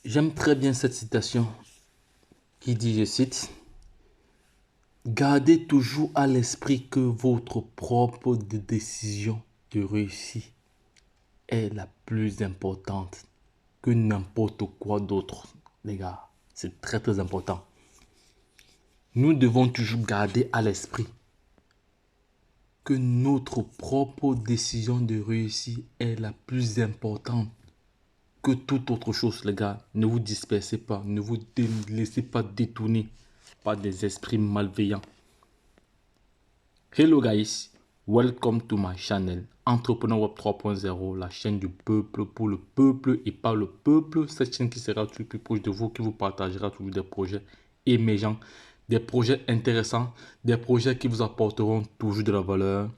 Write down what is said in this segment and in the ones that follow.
J'aime très bien cette citation qui dit, je cite, gardez toujours à l'esprit que votre propre décision de réussite est la plus importante que n'importe quoi d'autre. Les gars, c'est très très important. Nous devons toujours garder à l'esprit que notre propre décision de réussite est la plus importante que toute autre chose, les gars. Ne vous dispersez pas, ne vous laissez pas détourner par des esprits malveillants. Hello guys, welcome to my channel Entrepreneur Web 3.0, la chaîne du peuple pour le peuple et par le peuple. Cette chaîne qui sera toujours plus proche de vous, qui vous partagera toujours des projets émergents, des projets intéressants, des projets qui vous apporteront toujours de la valeur.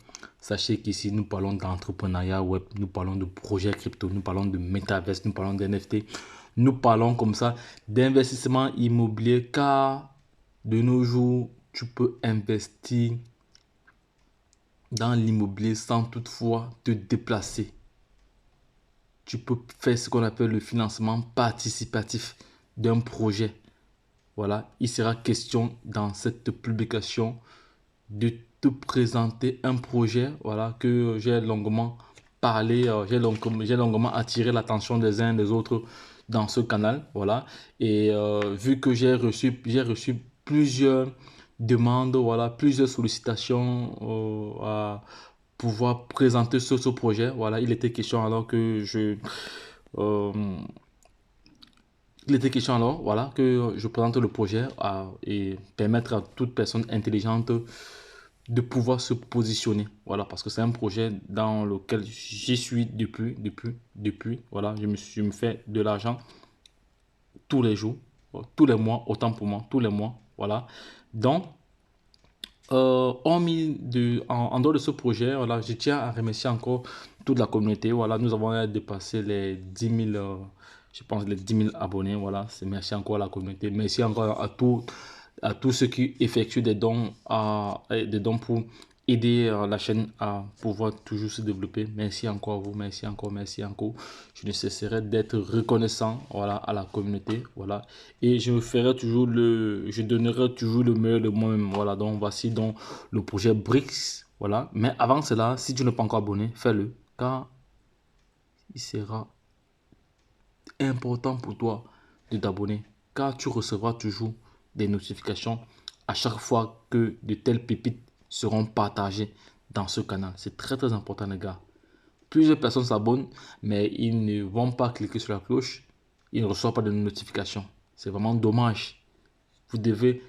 Sachez qu'ici, nous parlons d'entrepreneuriat web, nous parlons de projets crypto, nous parlons de metaverse, nous parlons d'NFT, nous parlons comme ça d'investissement immobilier car de nos jours, tu peux investir dans l'immobilier sans toutefois te déplacer. Tu peux faire ce qu'on appelle le financement participatif d'un projet. Voilà, il sera question dans cette publication de te présenter un projet, voilà, que j'ai longuement parlé, j'ai longuement attiré l'attention des uns et des autres dans ce canal, voilà. Et vu que j'ai reçu plusieurs demandes, voilà, plusieurs sollicitations à pouvoir présenter ce projet, voilà, il était question alors que euh, il était question alors, voilà, que je présente le projet et permettre à toute personne intelligente de pouvoir se positionner. Voilà, parce que c'est un projet dans lequel j'y suis depuis. Voilà, je me fais de l'argent tous les jours, tous les mois, autant pour moi, tous les mois. Voilà. Donc, en dehors de ce projet, voilà, je tiens à remercier encore toute la communauté. Voilà, nous avons dépassé les 10 000, je pense, les 10 000 abonnés. Voilà, merci encore à la communauté. Merci encore à tous ceux qui effectuent des dons pour aider la chaîne à pouvoir toujours se développer. Merci encore à vous, merci encore, merci encore. Je ne cesserai d'être reconnaissant, voilà, à la communauté, voilà. Et je donnerai toujours le meilleur de moi-même, voilà. Donc voici donc le projet BRICS, voilà. Mais avant cela, si tu n'es pas encore abonné, fais-le, car il sera important pour toi de t'abonner, car tu recevras toujours des notifications à chaque fois que de telles pépites seront partagées dans ce canal. C'est très très important les gars. Plusieurs personnes s'abonnent, mais ils ne vont pas cliquer sur la cloche. Ils ne reçoivent pas de notifications. C'est vraiment dommage. Vous devez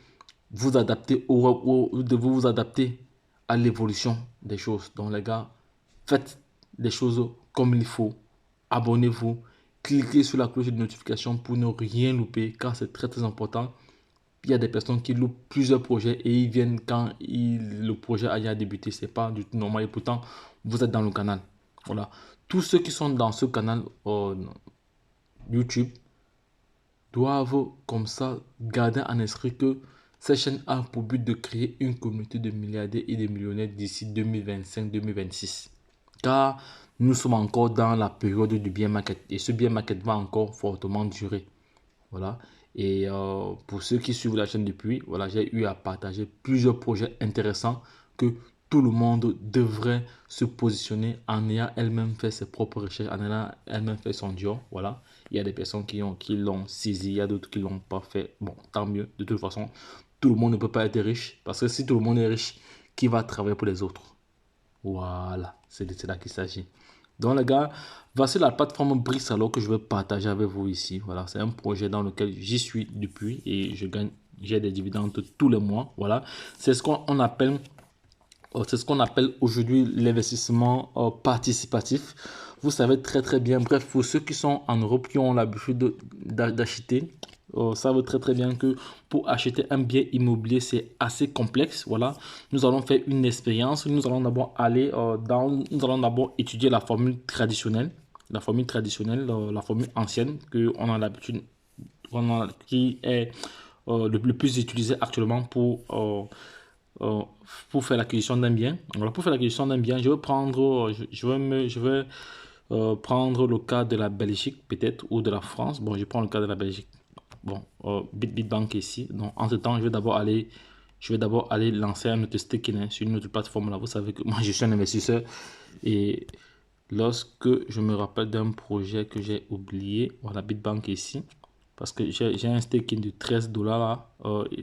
vous adapter vous devez vous adapter à l'évolution des choses. Donc les gars, faites les choses comme il faut. Abonnez-vous. Cliquez sur la cloche de notification pour ne rien louper car c'est très très important. Il y a des personnes qui loupent plusieurs projets et ils viennent quand le projet a débuté. C'est pas du tout normal et pourtant vous êtes dans le canal. Voilà. Tous ceux qui sont dans ce canal YouTube doivent comme ça garder en esprit que cette chaîne a pour but de créer une communauté de milliardaires et de millionnaires d'ici 2025-2026. Car nous sommes encore dans la période du bear market et ce bear market va encore fortement durer. Voilà. Et pour ceux qui suivent la chaîne depuis, voilà, j'ai eu à partager plusieurs projets intéressants que tout le monde devrait se positionner en ayant elle-même fait ses propres recherches, en ayant elle-même fait son job. Voilà. Il y a des personnes qui l'ont saisi, il y a d'autres qui ne l'ont pas fait. Bon, tant mieux. De toute façon, tout le monde ne peut pas être riche. Parce que si tout le monde est riche, qui va travailler pour les autres? Voilà, c'est de cela qu'il s'agit. Donc les gars, voici la plateforme BRICS alors que je vais partager avec vous ici. Voilà, c'est un projet dans lequel j'y suis depuis et j'ai des dividendes tous les mois. Voilà, c'est ce qu'on appelle, aujourd'hui l'investissement participatif. Vous savez très très bien, bref, pour ceux qui sont en Europe, qui ont l'habitude d'acheter, savent très très bien que pour acheter un bien immobilier, c'est assez complexe. Voilà, nous allons faire une expérience. Nous allons d'abord nous allons d'abord étudier la formule traditionnelle, la formule ancienne que on a l'habitude, qui est le plus utilisé actuellement pour faire l'acquisition d'un bien. Voilà, pour faire l'acquisition d'un bien, je vais prendre, je vais prendre le cas de la Belgique peut-être ou de la France. Bon, je prends le cas de la Belgique. Bon, Bitbank ici. Donc, entre temps, je vais d'abord aller lancer un autre staking sur une autre plateforme là. Vous savez que moi, je suis un investisseur et lorsque je me rappelle d'un projet que j'ai oublié, voilà, Bitbank ici, parce que j'ai un staking de 13 dollars là.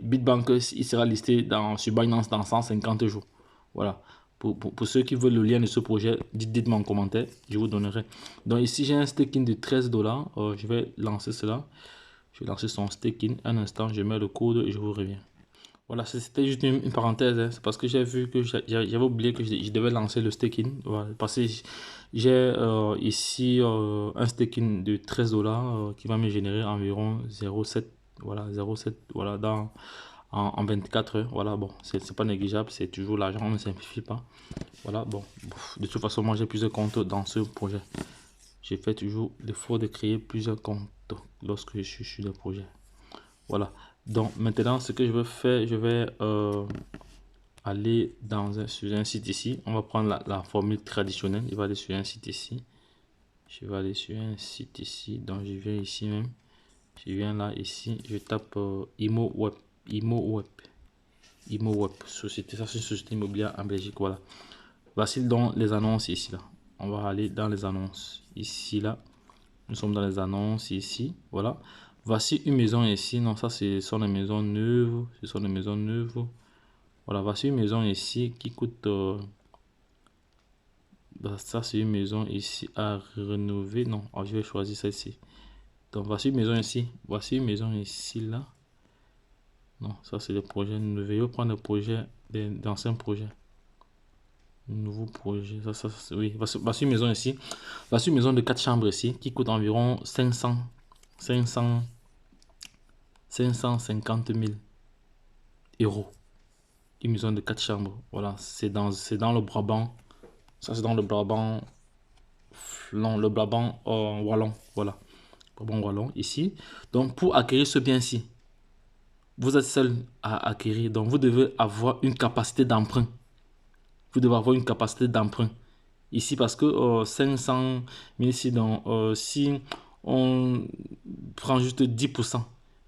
Bitbank, il sera listé sur Binance dans 150 jours. Voilà. Pour ceux qui veulent le lien de ce projet, dites-moi en commentaire, je vous donnerai. Donc ici, j'ai un staking de 13 dollars. Je vais lancer cela. Je vais lancer son staking. Un instant, je mets le code et je vous reviens. Voilà, c'était juste une parenthèse. C'est parce que j'ai vu que j'avais oublié que je devais lancer le staking. Voilà, parce que j'ai ici un staking de 13 dollars qui va me générer environ 0,7. Voilà, 0,7. Voilà, en 24 heures. Voilà, bon, c'est pas négligeable. C'est toujours l'argent, on ne simplifie pas. Voilà, bon. De toute façon, moi j'ai plusieurs comptes dans ce projet. J'ai fait toujours l'effort de créer plusieurs comptes lorsque je suis sur le projet. Voilà. Donc maintenant, ce que je vais faire, je vais aller sur un site ici. On va prendre la formule traditionnelle. Je vais aller sur un site ici. Je vais aller sur un site ici. Donc je viens ici même. Je viens là ici. Je tape Imo Web. Société, ça c'est une société immobilière en Belgique. Voilà. Voici donc les annonces ici là. On va aller dans les annonces ici là. Nous sommes dans les annonces ici. Voilà. Voici une maison ici. Non, ça, ce sont les maisons neuves. Ce sont les maisons neuves. Voilà, voici une maison ici qui coûte... ça, c'est une maison ici à rénover. Non, je vais choisir celle-ci. Donc, voici une maison ici. Voici une maison ici, là. Non, ça, c'est le projet nouveau. Je vais prendre le projet d'anciens projets. Nouveau projet. Oui, voici une maison ici. Voici une maison de 4 chambres ici qui coûte environ 550 000 euros. Une maison de 4 chambres. Voilà, c'est dans le Brabant. Ça, c'est dans le Brabant. Non, le Brabant wallon. Voilà, Brabant wallon ici. Donc, pour acquérir ce bien-ci, vous êtes seul à acquérir. Donc, vous devez avoir une capacité d'emprunt. Vous devez avoir une capacité d'emprunt ici parce que 500 000 ici. Donc, si on prend juste 10%,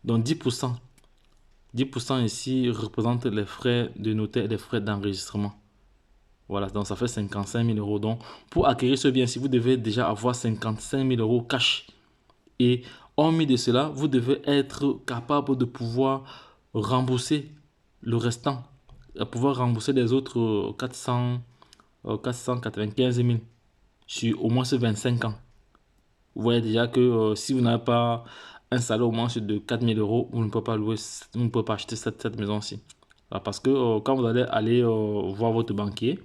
donc 10% ici représente les frais de notaire et les frais d'enregistrement. Voilà, donc ça fait 55 000 euros. Donc, pour acquérir ce bien-ci, vous devez déjà avoir 55 000 euros cash. Et hormis de cela, vous devez être capable de pouvoir rembourser le restant, de pouvoir rembourser les autres 495 000 sur au moins ce 25 ans. Vous voyez déjà que si vous n'avez pas un salaire au moins de 4 000 euros, vous ne pouvez pas louer, vous ne pouvez pas acheter cette maison-ci. Parce que quand vous allez voir votre banquier,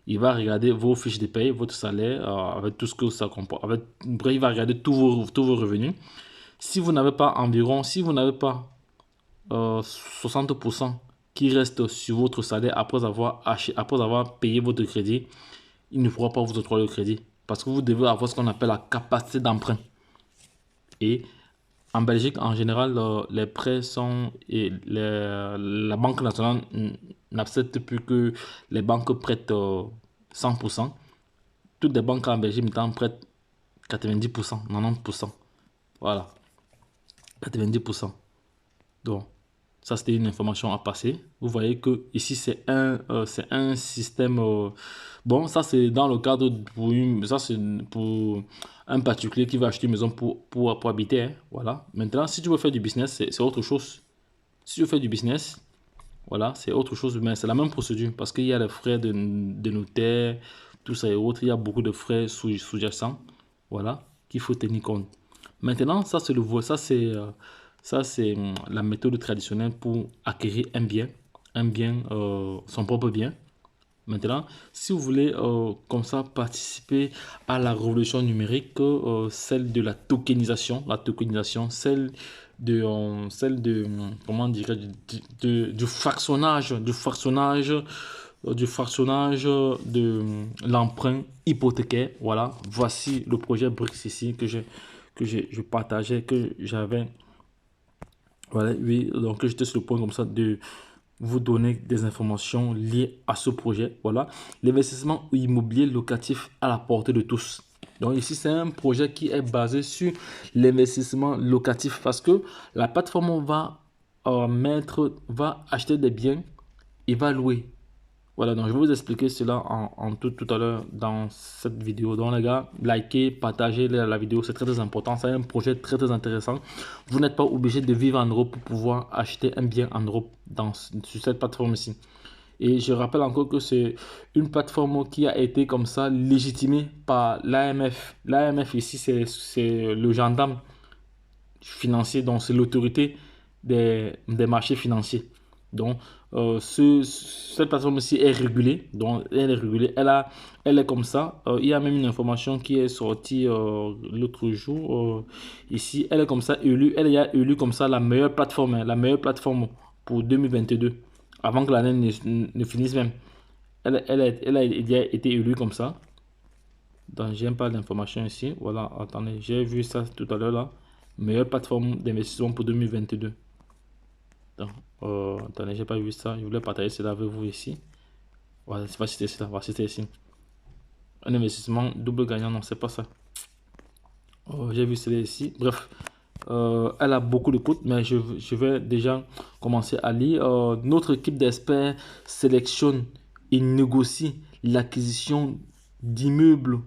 il va regarder vos fiches de paye, votre salaire, avec tout ce que ça comporte. Bref, il va regarder tous vos revenus. Si vous n'avez pas 60% qui reste sur votre salaire après avoir payé votre crédit, il ne pourra pas vous octroyer le crédit. Parce que vous devez avoir ce qu'on appelle la capacité d'emprunt. Et en Belgique, en général, les prêts sont... la Banque nationale n'accepte plus que les banques prêtent 100%. Toutes les banques en Belgique maintenant prêtent 90%, 90%. Voilà, 90%. Donc, ça c'était une information à passer. Vous voyez que ici c'est un système... bon, ça c'est dans le cadre ça c'est pour un particulier qui va acheter une maison pour habiter. Hein, voilà. Maintenant, si tu veux faire du business, c'est autre chose. Si tu veux faire du business, voilà, c'est autre chose, mais c'est la même procédure parce qu'il y a les frais de notaire, tout ça et autres. Il y a beaucoup de frais sous-jacents, voilà, qu'il faut tenir compte. Maintenant, ça c'est la méthode traditionnelle pour acquérir un bien, son propre bien. Maintenant, si vous voulez comme ça participer à la révolution numérique, celle de la tokenisation, celle de comment dire, du fractionnage de l'emprunt hypothécaire. Voilà, voici le projet BRICS ici que je partageais, que j'avais. Voilà, oui, donc j'étais sur le point comme ça de vous donner des informations liées à ce projet. Voilà, l'investissement immobilier locatif à la portée de tous. Donc ici, c'est un projet qui est basé sur l'investissement locatif parce que la plateforme va acheter des biens et va louer. Voilà, donc je vais vous expliquer cela en tout à l'heure dans cette vidéo. Donc les gars, likez, partagez la vidéo, c'est très très important. C'est un projet très très intéressant. Vous n'êtes pas obligé de vivre en Europe pour pouvoir acheter un bien en Europe sur cette plateforme-ci. Et je rappelle encore que c'est une plateforme qui a été comme ça légitimée par l'AMF. L'AMF ici, c'est le gendarme financier, donc c'est l'autorité des marchés financiers. Donc, cette plateforme-ci est régulée. Donc, elle est régulée. Elle est comme ça. Il y a même une information qui est sortie l'autre jour. Ici, elle est comme ça élue. Elle est élue comme ça la meilleure plateforme. La meilleure plateforme pour 2022. Avant que l'année ne finisse même. Elle a été élue comme ça. Donc, j'ai pas d'informations ici. Voilà, attendez. J'ai vu ça tout à l'heure là. Meilleure plateforme d'investissement pour 2022. Donc, attendez, j'ai pas vu ça. Je voulais partager cela avec vous ici. Voilà, c'est pas citer cela. Voilà, c'était ici. Un investissement double gagnant, non, c'est pas ça. J'ai vu cela ici. Bref, elle a beaucoup de coûts, mais je vais déjà commencer à lire. Notre équipe d'experts sélectionne et négocie l'acquisition d'immeubles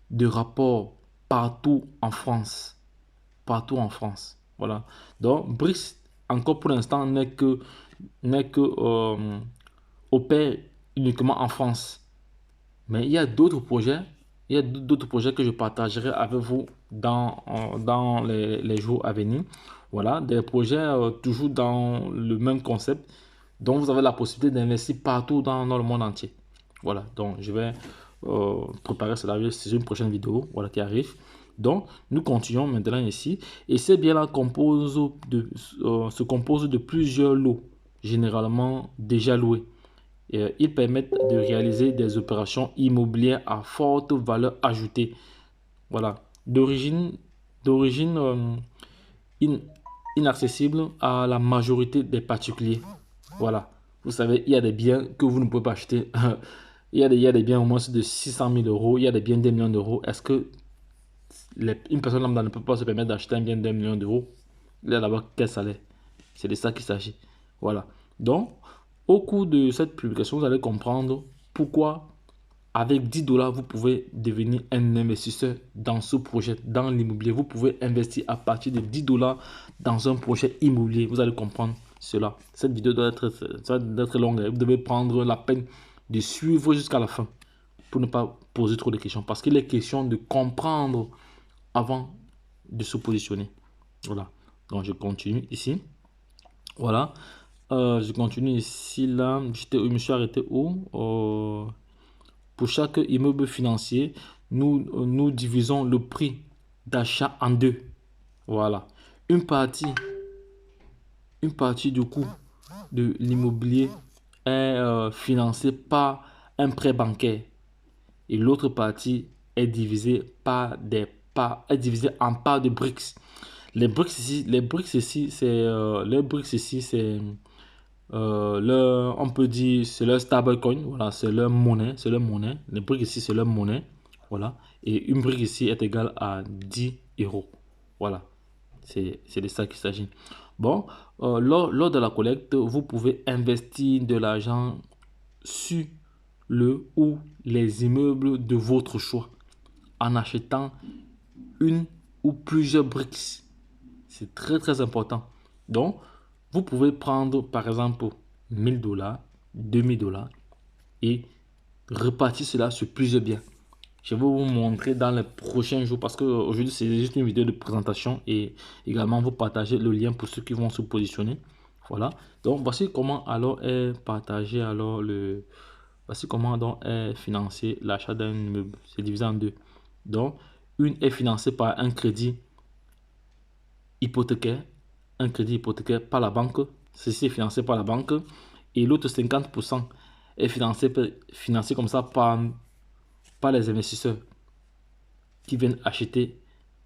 de rapport partout en France. Partout en France. Voilà. Donc, BRICS, encore pour l'instant, n'est que opère uniquement en France. Mais il y a d'autres projets. Il y a d'autres projets que je partagerai avec vous dans les jours à venir. Voilà, des projets toujours dans le même concept, dont vous avez la possibilité d'investir partout dans le monde entier. Voilà, donc je vais préparer cela. C'est une prochaine vidéo voilà, qui arrive. Donc, nous continuons maintenant ici. Et ces biens-là se composent de plusieurs lots, généralement déjà loués. Ils permettent de réaliser des opérations immobilières à forte valeur ajoutée. Voilà, d'origine inaccessible à la majorité des particuliers. Voilà, vous savez, il y a des biens que vous ne pouvez pas acheter. Il y a des biens au moins de 600 000 euros, il y a des biens de 2 millions d'euros. Est-ce que une personne lambda ne peut pas se permettre d'acheter un bien de 2 millions d'euros? Il a d'abord quel salaire? C'est de ça qu'il s'agit. Voilà. Donc, au cours de cette publication, vous allez comprendre pourquoi avec 10 dollars, vous pouvez devenir un investisseur dans ce projet, dans l'immobilier. Vous pouvez investir à partir de 10 dollars dans un projet immobilier. Vous allez comprendre cela. Cette vidéo doit être longue. Vous devez prendre la peine de suivre jusqu'à la fin pour ne pas poser trop de questions. Parce qu'il est question de comprendre avant de se positionner. Voilà. Donc, je continue ici. Voilà. Je continue ici, là. Je me suis arrêté où? Pour chaque immeuble financier, nous divisons le prix d'achat en deux. Voilà. Une partie du coût de l'immobilier est financée par un prêt bancaire. Et l'autre partie est divisée est divisée en parts de BRICS. Les BRICS ici, c'est on peut dire c'est leur stablecoin, voilà, c'est leur monnaie, Les briques ici, c'est leur monnaie, voilà. Et une brique ici est égale à 10 euros, voilà. C'est de ça qu'il s'agit. Bon, lors de la collecte, vous pouvez investir de l'argent sur le ou les immeubles de votre choix en achetant une ou plusieurs briques. C'est très très important. Donc, vous pouvez prendre par exemple 1000 dollars, 2000 dollars et repartir cela sur plusieurs biens. Je vais vous montrer dans les prochains jours parce que aujourd'hui c'est juste une vidéo de présentation et également vous partagez le lien pour ceux qui vont se positionner. Voilà. Donc voici comment alors est partagé alors voici comment donc est financé l'achat d'un immeuble. C'est divisé en deux. Donc une est financée par un crédit hypothécaire, par la banque. Ceci est financé par la banque. Et l'autre 50% est financé comme ça par les investisseurs qui viennent acheter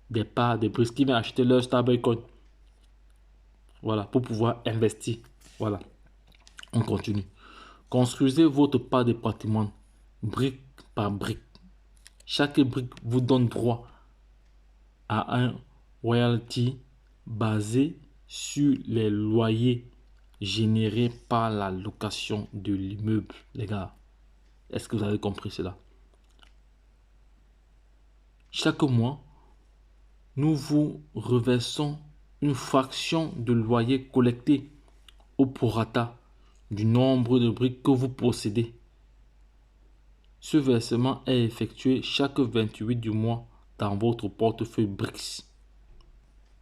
des parts, des briques, qui viennent acheter leur stablecoin. Voilà, pour pouvoir investir. Voilà, on continue. Construisez votre part de patrimoine, brique par brique. Chaque brique vous donne droit à un royalty basé sur les loyers générés par la location de l'immeuble. Les gars, est-ce que vous avez compris cela? Chaque mois, nous vous reversons une fraction de loyer collecté au prorata du nombre de briques que vous possédez. Ce versement est effectué chaque 28 du mois dans votre portefeuille BRICS.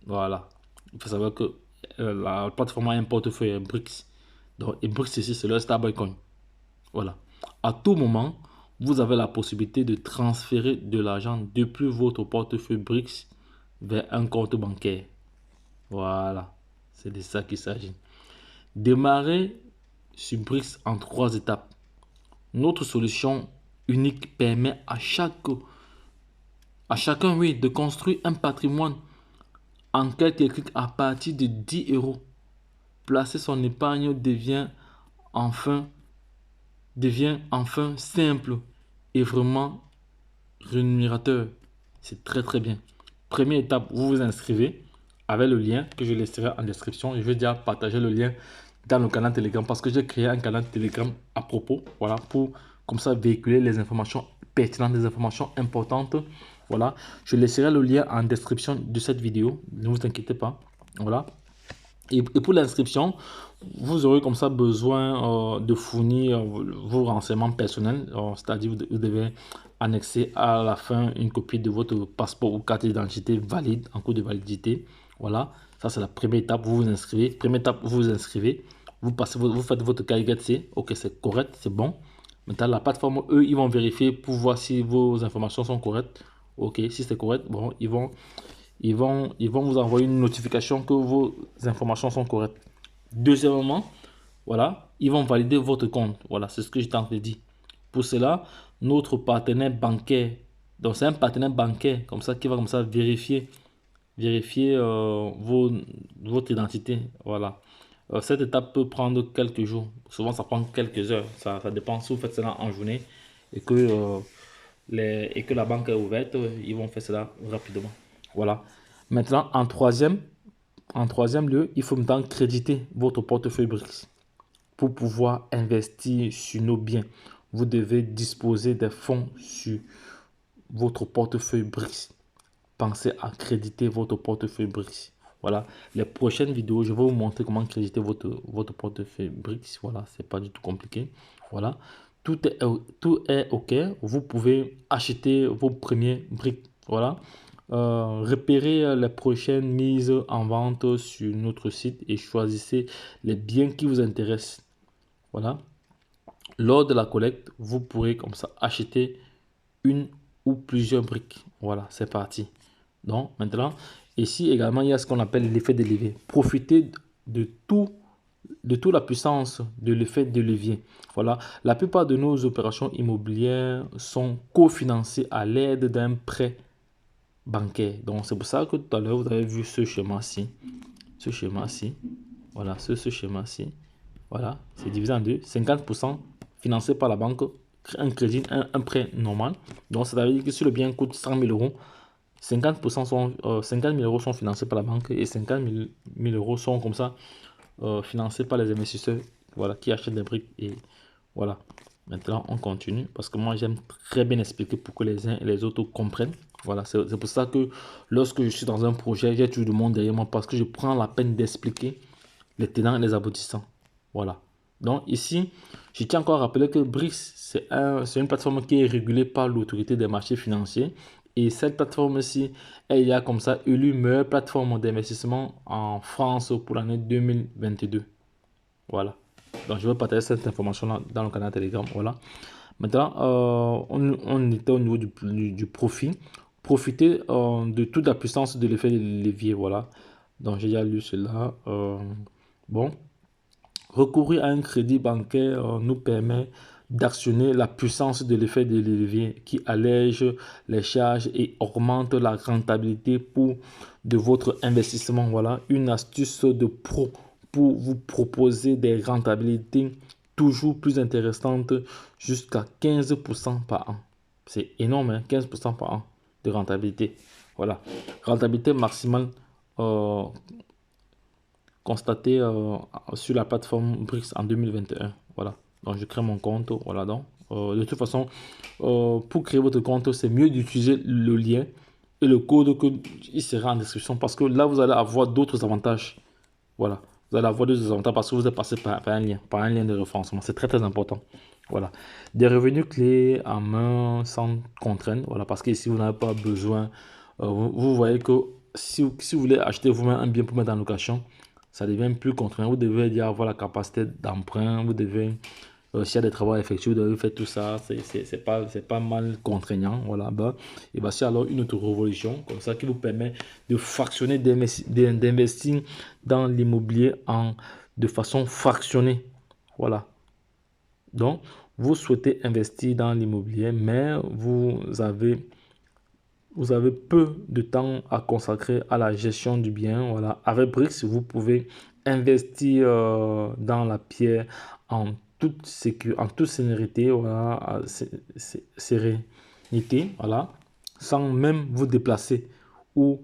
Voilà. Il faut savoir que la plateforme a un portefeuille BRICS. Donc, et BRICS ici, c'est le stablecoin. Voilà. À tout moment, vous avez la possibilité de transférer de l'argent depuis votre portefeuille BRICS vers un compte bancaire. Voilà. C'est de ça qu'il s'agit. Démarrer sur BRICS en 3 étapes. Notre solution unique permet à chacun, oui, de construire un patrimoine en quelques clics à partir de 10 euros. Placer son épargne devient enfin simple et vraiment rémunérateur. C'est très très bien. Première étape, vous vous inscrivez avec le lien que je laisserai en description. Je vais déjà partager le lien dans le canal Telegram parce que j'ai créé un canal Telegram à propos. Voilà, pour comme ça véhiculer les informations pertinentes, des informations importantes. Voilà, je laisserai le lien en description de cette vidéo. Ne vous inquiétez pas. Voilà. Et pour l'inscription, vous aurez comme ça besoin de fournir vos renseignements personnels. C'est-à-dire vous devez annexer à la fin une copie de votre passeport ou carte d'identité valide, en cours de validité. Voilà, ça c'est la première étape. Vous vous inscrivez. Première étape, vous vous inscrivez. Vous faites votre KYC. Ok, c'est correct, c'est bon. Maintenant, la plateforme, eux, ils vont vérifier pour voir si vos informations sont correctes. Ok, si c'est correct, bon, ils vont vous envoyer une notification que vos informations sont correctes. Deuxièmement, voilà, ils vont valider votre compte. Voilà, c'est ce que je t'en ai dit. Pour cela, notre partenaire bancaire, donc c'est un partenaire bancaire comme ça qui va comme ça vérifier votre identité. Voilà. Cette étape peut prendre quelques jours. Souvent, ça prend quelques heures. Ça dépend si vous faites cela en journée et que la banque est ouverte, ils vont faire cela rapidement. Voilà. Maintenant, en troisième lieu, il faut maintenant créditer votre portefeuille BRICS. Pour pouvoir investir sur nos biens, vous devez disposer des fonds sur votre portefeuille BRICS. Pensez à créditer votre portefeuille BRICS. Voilà. Les prochaines vidéos, je vais vous montrer comment créditer votre portefeuille BRICS. Voilà, c'est pas du tout compliqué. Voilà. Tout est OK. Vous pouvez acheter vos premiers briques. Voilà. Repérez les prochaines mises en vente sur notre site et choisissez les biens qui vous intéressent. Voilà. Lors de la collecte, vous pourrez comme ça acheter une ou plusieurs briques. Voilà, c'est parti. Donc maintenant, ici également, il y a ce qu'on appelle l'effet de levier. Profitez de toute la puissance de l'effet de levier. Voilà, la plupart de nos opérations immobilières sont cofinancées à l'aide d'un prêt bancaire. Donc c'est pour ça que tout à l'heure, vous avez vu ce schéma-ci. Ce schéma-ci. Voilà, ce schéma-ci. Voilà, c'est divisé en deux. 50% financé par la banque, un crédit, un prêt normal. Donc ça veut dire que si le bien coûte 100 000 euros, 50 000 euros sont financés par la banque et 50 000 euros sont comme ça financés par les investisseurs, voilà, qui achètent des briques. Et voilà, maintenant on continue parce que moi j'aime très bien expliquer pour que les uns et les autres comprennent. Voilà, c'est pour ça que lorsque je suis dans un projet, j'ai tout le monde derrière moi parce que je prends la peine d'expliquer les tenants et les aboutissants. Voilà. Donc ici, je tiens encore à rappeler que BRICS, c'est une plateforme qui est régulée par l'autorité des marchés financiers. Et cette plateforme-ci, elle y a comme ça élu meilleure plateforme d'investissement en France pour l'année 2022. Voilà. Donc je vais partager cette information-là dans le canal Telegram. Voilà. Maintenant, on était au niveau du profit. Profiter de toute la puissance de l'effet de levier. Voilà. Donc j'ai déjà lu cela. Bon. Recourir à un crédit bancaire nous permet d'actionner la puissance de l'effet de levier qui allège les charges et augmente la rentabilité de votre investissement. Voilà une astuce de pro pour vous proposer des rentabilités toujours plus intéressantes jusqu'à 15% par an. C'est énorme, hein, 15% par an de rentabilité. Voilà. Rentabilité maximale constatée sur la plateforme BRICS en 2021. Voilà. Donc, je crée mon compte. Voilà. Donc, de toute façon, pour créer votre compte, c'est mieux d'utiliser le lien et le code qui sera en description parce que là, vous allez avoir d'autres avantages. Voilà. Vous allez avoir d'autres avantages parce que vous êtes passé par un lien de référencement. C'est très, très important. Voilà. Des revenus clés en main sans contrainte. Voilà. Parce que si vous n'avez pas besoin, vous voyez que si vous voulez acheter vous-même un bien pour mettre en location, ça devient plus contraignant. Vous devez déjà avoir la capacité d'emprunt. Vous devez, s'il y a des travaux à effectuer, vous devez faire tout ça. C'est pas mal contraignant. Voilà. Bah, et bah, c'est alors une autre révolution comme ça qui vous permet de fractionner, d'investir dans l'immobilier de façon fractionnée. Voilà. Donc, vous souhaitez investir dans l'immobilier, mais vous avez peu de temps à consacrer à la gestion du bien. Voilà. Avec BRICS, vous pouvez investir dans la pierre en toute sécurité, en toute sérénité, voilà, sérénité, voilà, sans même vous déplacer ou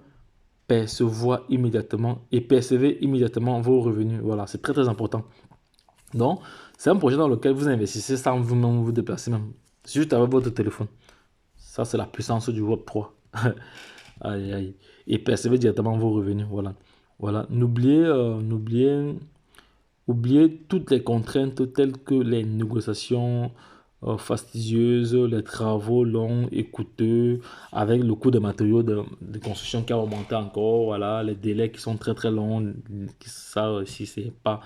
percevoir immédiatement et percevoir immédiatement vos revenus. Voilà, c'est très très important. Donc, c'est un projet dans lequel vous investissez sans vous-même vous déplacer même. Juste avec votre téléphone. Ça, c'est la puissance du Web 3. Aïe, aïe. Et percevez directement vos revenus. Voilà. Voilà. Oubliez toutes les contraintes telles que les négociations fastidieuses, les travaux longs et coûteux, avec le coût des matériaux de construction qui a augmenté encore. Voilà. Les délais qui sont très très longs. Ça aussi, c'est pas.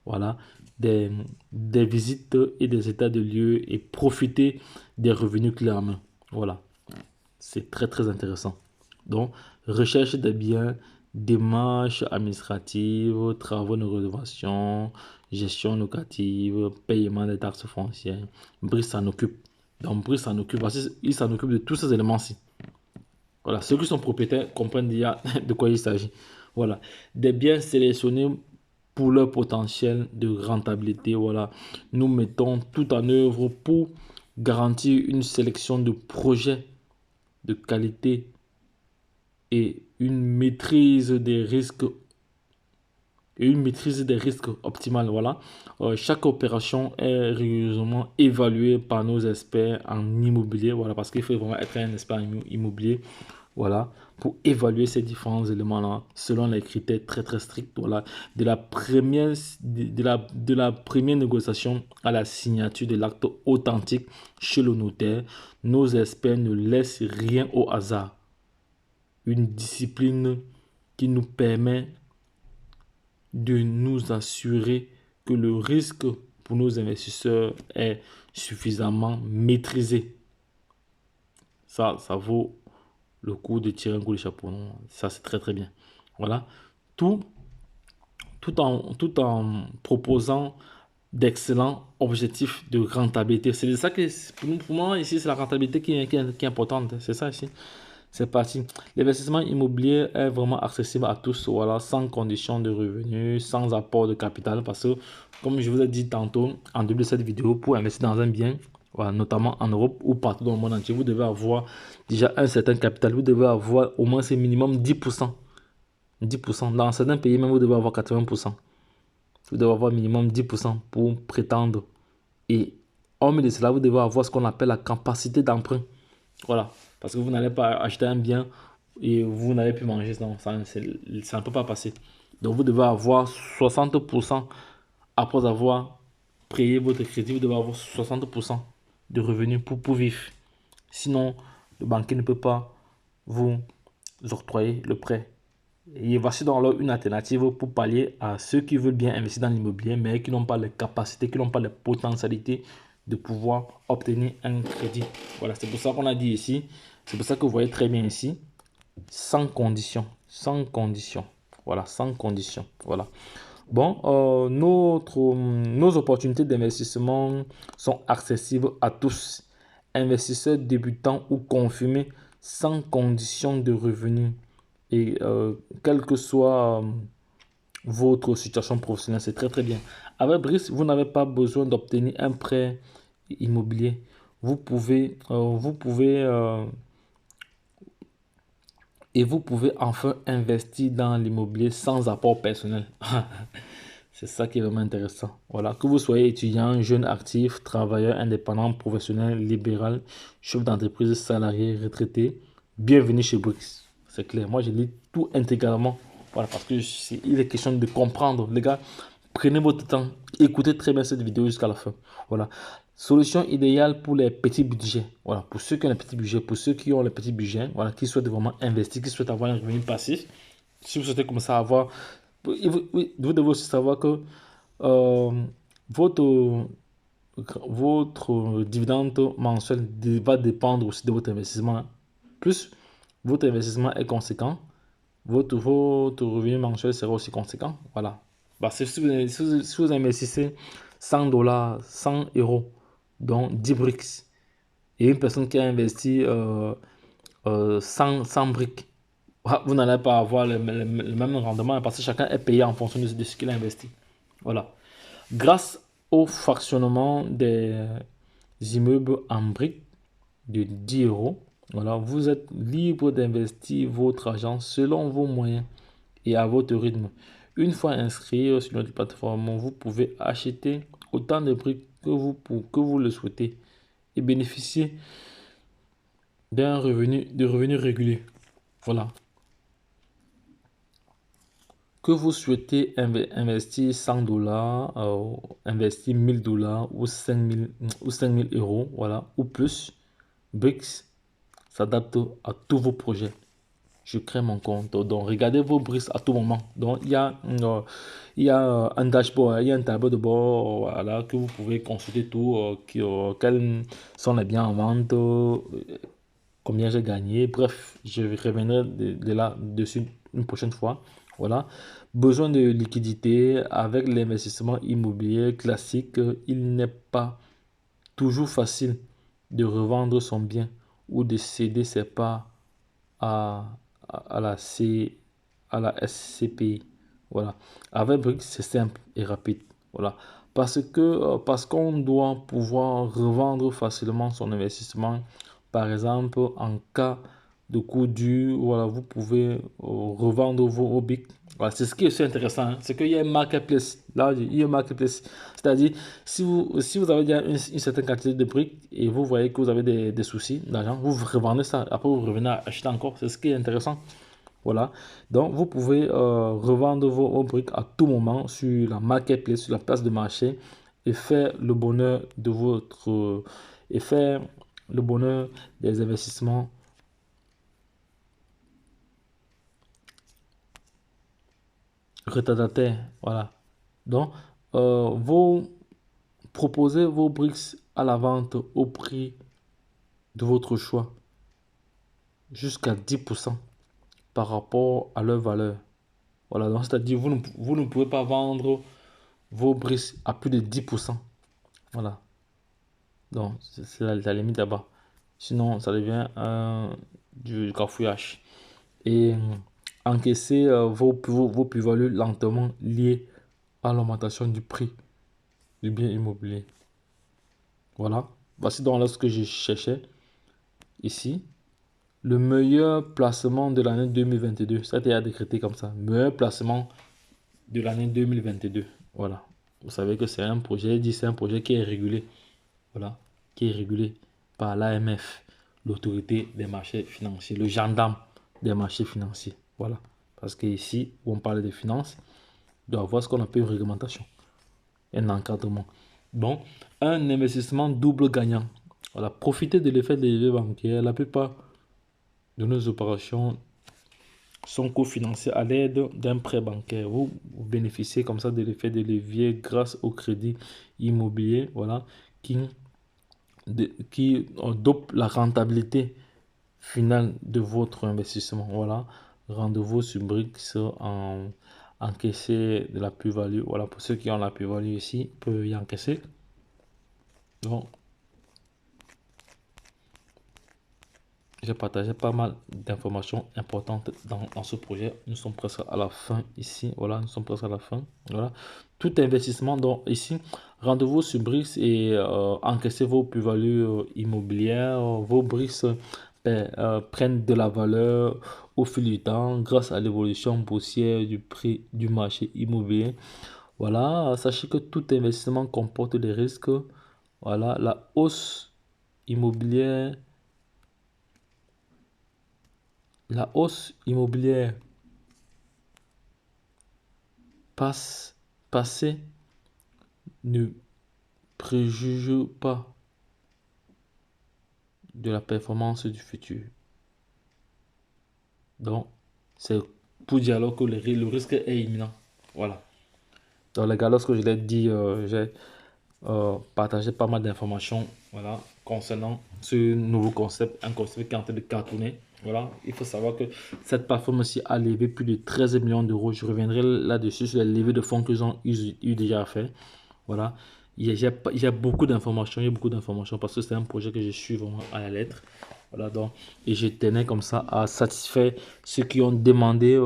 Voilà. Des visites et des états de lieux et profiter des revenus clés en main. Voilà. C'est très très intéressant. Donc, recherche des biens, démarches administratives, travaux de rénovation, gestion locative, paiement des taxes foncières. Brice s'en occupe. Donc, Brice s'en occupe parce qu'il s'en occupe de tous ces éléments-ci. Voilà, ceux qui sont propriétaires comprennent déjà de quoi il s'agit. Voilà, des biens sélectionnés pour leur potentiel de rentabilité. Voilà, nous mettons tout en œuvre pour garantir une sélection de projets de qualité et une maîtrise des risques optimale. Voilà. Chaque opération est rigoureusement évaluée par nos experts en immobilier. Voilà, parce qu'il faut vraiment être un expert immobilier. Voilà, pour évaluer ces différents éléments-là selon les critères très très stricts. Voilà, de la première négociation à la signature de l'acte authentique chez le notaire, nos experts ne laissent rien au hasard. Une discipline qui nous permet de nous assurer que le risque pour nos investisseurs est suffisamment maîtrisé. Ça vaut le coup de tirer un coup de chapeau. Non? Ça, c'est très, très bien. Voilà. Tout en proposant d'excellents objectifs de rentabilité. C'est ça que, pour moi, ici, c'est la rentabilité qui est importante. C'est ça ici. C'est parti. L'investissement immobilier est vraiment accessible à tous, voilà, sans condition de revenus, sans apport de capital. Parce que, comme je vous ai dit tantôt en début de cette vidéo, pour investir dans un bien, voilà, notamment en Europe ou partout dans le monde entier, vous devez avoir déjà un certain capital. Vous devez avoir au moins c'est minimum 10%. 10%. Dans certains pays, même, vous devez avoir 80%. Vous devez avoir minimum 10% pour prétendre. Et hormis de cela, vous devez avoir ce qu'on appelle la capacité d'emprunt. Voilà. Parce que vous n'allez pas acheter un bien et vous n'allez plus manger. Non, ça ne peut pas passer. Donc, vous devez avoir 60% après avoir payé votre crédit. Vous devez avoir 60% de revenus pour vivre. Sinon, le banquier ne peut pas vous octroyer le prêt. Et voici donc alors une alternative pour pallier à ceux qui veulent bien investir dans l'immobilier, mais qui n'ont pas les capacités, qui n'ont pas les potentialités de pouvoir obtenir un crédit. Voilà, c'est pour ça qu'on a dit ici, c'est pour ça que vous voyez très bien ici, sans condition, sans condition. Voilà, sans condition. Voilà. Bon, nos opportunités d'investissement sont accessibles à tous, investisseurs débutants ou confirmés, sans condition de revenus. Et quelle que soit votre situation professionnelle, c'est très très bien. Avec Brice, vous n'avez pas besoin d'obtenir un prêt immobilier. vous pouvez enfin investir dans l'immobilier sans apport personnel. C'est ça qui est vraiment intéressant. Voilà, que vous soyez étudiant, jeune actif, travailleur indépendant, professionnel, libéral, chef d'entreprise, salarié, retraité, bienvenue chez Brix. C'est clair. Moi, je lis tout intégralement. Voilà, parce que il est question de comprendre. Les gars, prenez votre temps. Écoutez très bien cette vidéo jusqu'à la fin. Voilà. Solution idéale pour les petits budgets. Voilà, pour ceux qui ont les petits budgets, pour ceux qui ont les petits budgets, voilà, qui souhaitent vraiment investir, qui souhaitent avoir un revenu passif. Si vous souhaitez commencer à avoir, vous devez aussi savoir que euh, votre, votre dividende mensuel va dépendre aussi de votre investissement. Plus votre investissement est conséquent, votre revenu mensuel sera aussi conséquent. Voilà. Parce que si vous investissez 100 dollars, 100 euros, donc 10 briques, et une personne qui a investi 100 briques, vous n'allez pas avoir le même rendement parce que chacun est payé en fonction de ce qu'il a investi. Voilà. Grâce au fractionnement des immeubles en briques de 10 euros, voilà, vous êtes libre d'investir votre argent selon vos moyens et à votre rythme. Une fois inscrit sur notre plateforme, vous pouvez acheter autant de briques que vous le souhaitez et bénéficier de revenus réguliers. Voilà. Que vous souhaitez investir 100 dollars, investir 1000 dollars ou 5000 euros, voilà, ou plus, BRICS s'adapte à tous vos projets. Je crée mon compte. Donc, regardez vos BRICS à tout moment. Donc, il y a un dashboard, il y a un tableau de bord, voilà, que vous pouvez consulter tout, quels sont les biens en vente, combien j'ai gagné. Bref, je reviendrai de là dessus une prochaine fois. Voilà. Besoin de liquidité avec l'investissement immobilier classique, il n'est pas toujours facile de revendre son bien ou de céder ses parts à, à la SCPI. Voilà. Avec Brix, c'est simple et rapide. Voilà. Parce qu'on doit pouvoir revendre facilement son investissement. Par exemple, en cas de coup dur, voilà, vous pouvez revendre vos BIC. Voilà, c'est ce qui est aussi intéressant, hein. C'est qu'il y a un marketplace. Là, il y a un marketplace. C'est-à-dire, si vous avez déjà une certaine quantité de briques et vous voyez que vous avez des soucis d'argent, vous revendez ça. Après, vous revenez à acheter encore. C'est ce qui est intéressant. Voilà. Donc, vous pouvez revendre vos briques à tout moment sur la marketplace, sur la place de marché et faire le bonheur de et faire le bonheur des investissements retardataires. Voilà. Donc, vous proposez vos briques à la vente au prix de votre choix jusqu'à 10% par rapport à leur valeur. Voilà, donc c'est-à-dire vous ne pouvez pas vendre vos briques à plus de 10%. Voilà, donc c'est la limite là-bas. Sinon, ça devient du cafouillage. Et encaisser vos plus-values lentement liées à l'augmentation du prix du bien immobilier. Voilà, voici donc là ce que je cherchais ici. Le meilleur placement de l'année 2022. Ça a été décrété comme ça. Meilleur placement de l'année 2022. Voilà. Vous savez que c'est un projet, c'est un projet qui est régulé. Voilà. Qui est régulé par l'AMF, l'autorité des marchés financiers, le gendarme des marchés financiers. Voilà. Parce qu'ici, où on parle de finances, il doit avoir ce qu'on appelle une réglementation, un encadrement. Bon, un investissement double gagnant. Voilà. Profitez de l'effet de levier bancaire. La plupart de nos opérations sont cofinancées à l'aide d'un prêt bancaire. Vous bénéficiez comme ça de l'effet de levier grâce au crédit immobilier, voilà, qui dope la rentabilité finale de votre investissement. Voilà, rendez-vous sur Brix en encaisser de la plus-value. Voilà, pour ceux qui ont la plus-value ici, peuvent y encaisser. Donc, j'ai partagé pas mal d'informations importantes dans ce projet. Nous sommes presque à la fin ici. Voilà, nous sommes presque à la fin. Voilà. Tout investissement, donc ici, rendez-vous sur Brics et encaissez vos plus-values immobilières. Vos Brics prennent de la valeur au fil du temps grâce à l'évolution boursière du prix du marché immobilier. Voilà, sachez que tout investissement comporte des risques. Voilà, la hausse immobilière. La hausse immobilière passée ne préjuge pas de la performance du futur. Donc, c'est pour dire alors que le risque est imminent. Voilà. Donc, les gars, lorsque je l'ai dit, j'ai partagé pas mal d'informations, voilà, concernant ce nouveau concept, un concept qui est en train de cartonner. Voilà, il faut savoir que cette plateforme aussi a levé plus de 13 millions d'euros. Je reviendrai là-dessus sur les levées de fonds qu'ils ont eu déjà fait. Voilà, il y a beaucoup d'informations, il y a beaucoup d'informations parce que c'est un projet que je suis vraiment à la lettre. Voilà, donc, et je tenais comme ça à satisfaire ceux qui ont demandé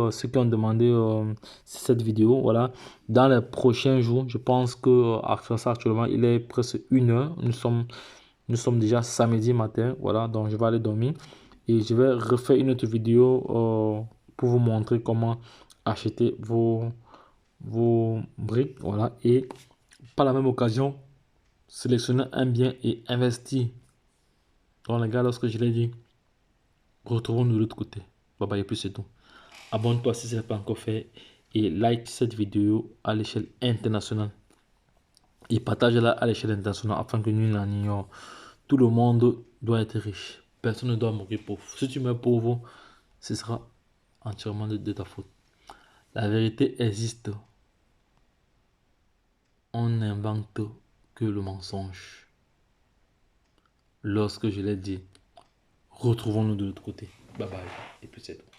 cette vidéo. Voilà, dans les prochains jours, je pense que actuellement, il est presque 1 heure. Nous sommes déjà samedi matin. Voilà, donc je vais aller dormir et je vais refaire une autre vidéo pour vous montrer comment acheter vos briques. Voilà, et par la même occasion, sélectionner un bien et investir. Donc les gars, lorsque je l'ai dit, retrouvons-nous de l'autre côté. Bye bye et puis c'est tout. Abonne-toi si ce n'est pas encore fait et like cette vidéo à l'échelle internationale. Et partage-la à l'échelle internationale afin que nous l'ignorons. Tout le monde doit être riche. Personne ne doit mourir pauvre. Si tu meurs pauvre, ce sera entièrement de ta faute. La vérité existe. On n'invente que le mensonge. Lorsque je l'ai dit, retrouvons-nous de l'autre côté. Bye bye. Et puis c'est tout.